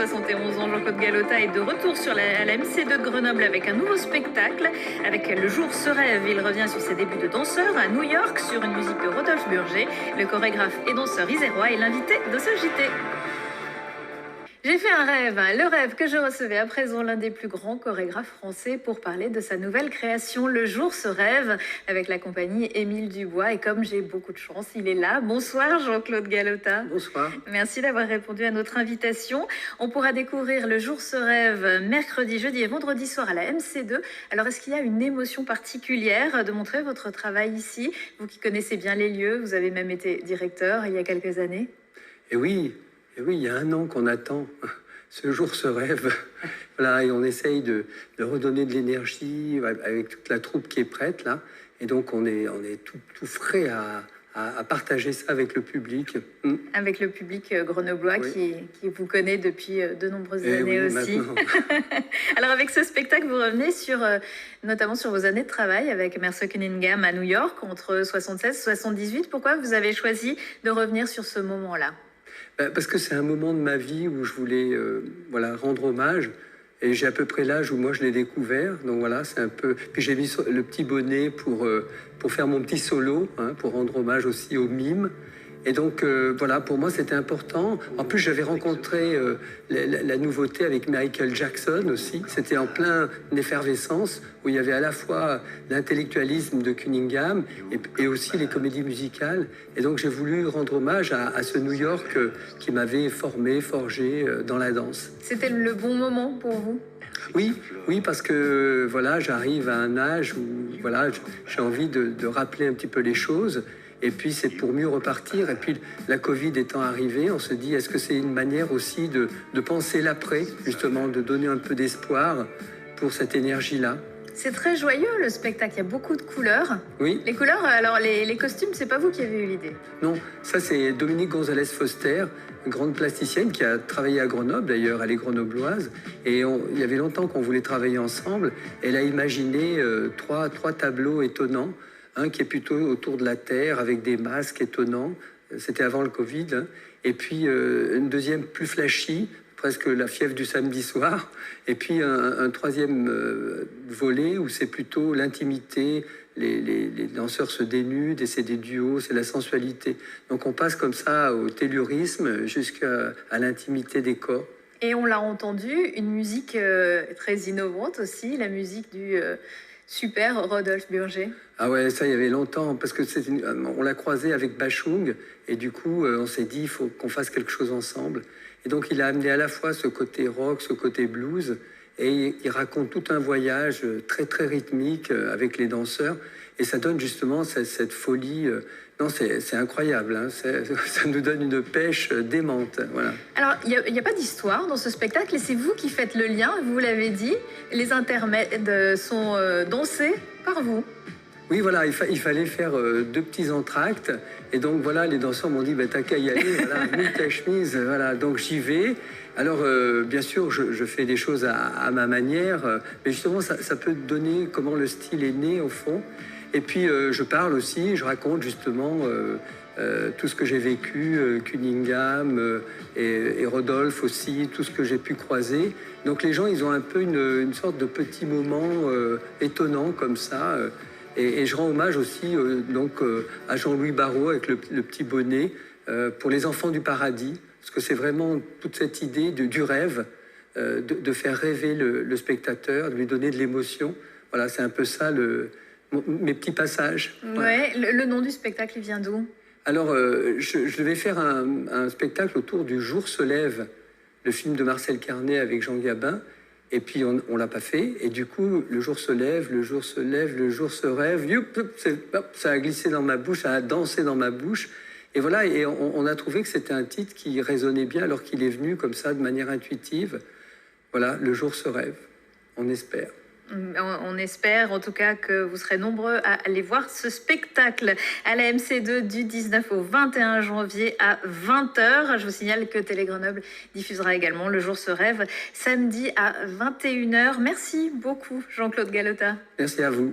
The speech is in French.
71 ans, Jean-Claude Galota est de retour sur la MC2 de Grenoble avec un nouveau spectacle. Avec Le Jour se rêve, il revient sur ses débuts de danseur à New York sur une musique de Rodolphe Burger. Le chorégraphe et danseur isérois est l'invité de ce JT. J'ai fait un rêve, le rêve que je recevais à présent l'un des plus grands chorégraphes français pour parler de sa nouvelle création Le Jour se rêve avec la compagnie Émile Dubois. Et comme j'ai beaucoup de chance, il est là. Bonsoir Jean-Claude Galota. Bonsoir. Merci d'avoir répondu à notre invitation. On pourra découvrir Le Jour se rêve mercredi, jeudi et vendredi soir à la MC2. Alors est-ce qu'il y a une émotion particulière de montrer votre travail ici? Vous qui connaissez bien les lieux, vous avez même été directeur il y a quelques années. Et oui, il y a un an qu'on attend. Ce jour se rêve. Voilà, et on essaye de redonner de l'énergie avec toute la troupe qui est prête là. Et donc on est tout frais à partager ça avec le public. Avec le public grenoblois qui vous connaît depuis de nombreuses années aussi. Alors avec ce spectacle, vous revenez notamment sur vos années de travail avec Merce Cunningham à New York entre 76 et 78. Pourquoi vous avez choisi de revenir sur ce moment-là? Parce que c'est un moment de ma vie où je voulais rendre hommage. Et j'ai à peu près l'âge où moi je l'ai découvert. Donc voilà, c'est un peu... Puis j'ai mis le petit bonnet pour faire mon petit solo, pour rendre hommage aussi au mime. Et donc voilà, pour moi c'était important. En plus j'avais rencontré la nouveauté avec Michael Jackson aussi. C'était en plein effervescence où il y avait à la fois l'intellectualisme de Cunningham et aussi les comédies musicales. Et donc j'ai voulu rendre hommage à ce New York qui m'avait forgé dans la danse. C'était le bon moment pour vous? Oui, parce que voilà, j'arrive à un âge où voilà, j'ai envie de rappeler un petit peu les choses. Et puis c'est pour mieux repartir. Et puis la Covid étant arrivée, on se dit est-ce que c'est une manière aussi de penser l'après, justement, de donner un peu d'espoir pour cette énergie-là. C'est très joyeux le spectacle, il y a beaucoup de couleurs. Oui. Les couleurs, alors les costumes, c'est pas vous qui avez eu l'idée? Non, ça c'est Dominique Gonzalez Foster, une grande plasticienne qui a travaillé à Grenoble d'ailleurs, elle est grenobloise. Et il y avait longtemps qu'on voulait travailler ensemble. Elle a imaginé trois tableaux étonnants. Un qui est plutôt autour de la Terre avec des masques étonnants, c'était avant le Covid. Et puis une deuxième plus flashy, presque la fièvre du samedi soir. Et puis un troisième volet où c'est plutôt l'intimité, les danseurs se dénudent et c'est des duos, c'est la sensualité. Donc on passe comme ça au tellurisme jusqu'à l'intimité des corps. Et on l'a entendu, une musique très innovante aussi, la musique du... super Rodolphe Burger. Ah ouais, ça il y avait longtemps, parce que on l'a croisé avec Bachung, et du coup on s'est dit il faut qu'on fasse quelque chose ensemble. Et donc il a amené à la fois ce côté rock, ce côté blues, et il raconte tout un voyage très très rythmique avec les danseurs, et ça donne justement cette folie. Non, c'est incroyable, hein. Ça nous donne une pêche démente. Voilà. Alors, il n'y a pas d'histoire dans ce spectacle et c'est vous qui faites le lien, vous l'avez dit. Les intermèdes sont dansés par vous. Oui, voilà, il fallait faire deux petits entr'actes. Et donc, voilà, les danseurs m'ont dit, t'as qu'à y aller, voilà, mets ta chemise, voilà. Donc, j'y vais. Alors, bien sûr, je fais des choses à ma manière, mais justement, ça peut donner comment le style est né, au fond. Et puis, je parle aussi, je raconte justement tout ce que j'ai vécu, Cunningham et Rodolphe aussi, tout ce que j'ai pu croiser. Donc, les gens, ils ont un peu une sorte de petit moment étonnant comme ça. Et je rends hommage aussi à Jean-Louis Barrault avec le petit bonnet pour les enfants du paradis. Parce que c'est vraiment toute cette idée du rêve, de faire rêver le spectateur, de lui donner de l'émotion. Voilà, c'est un peu ça mes petits passages. Ouais, le nom du spectacle, il vient d'où? Alors, je vais faire un spectacle autour du Jour se lève, le film de Marcel Carné avec Jean Gabin. Et puis, on l'a pas fait. Et du coup, le jour se lève, le jour se lève, le jour se rêve. Ça a glissé dans ma bouche, ça a dansé dans ma bouche. Et voilà, et on a trouvé que c'était un titre qui résonnait bien alors qu'il est venu comme ça, de manière intuitive. Voilà, le jour se rêve, on espère. On espère en tout cas que vous serez nombreux à aller voir ce spectacle à la MC2 du 19 au 21 janvier à 20h. Je vous signale que Télé Grenoble diffusera également Le Jour se rêve samedi à 21h. Merci beaucoup Jean-Claude Galota. Merci à vous.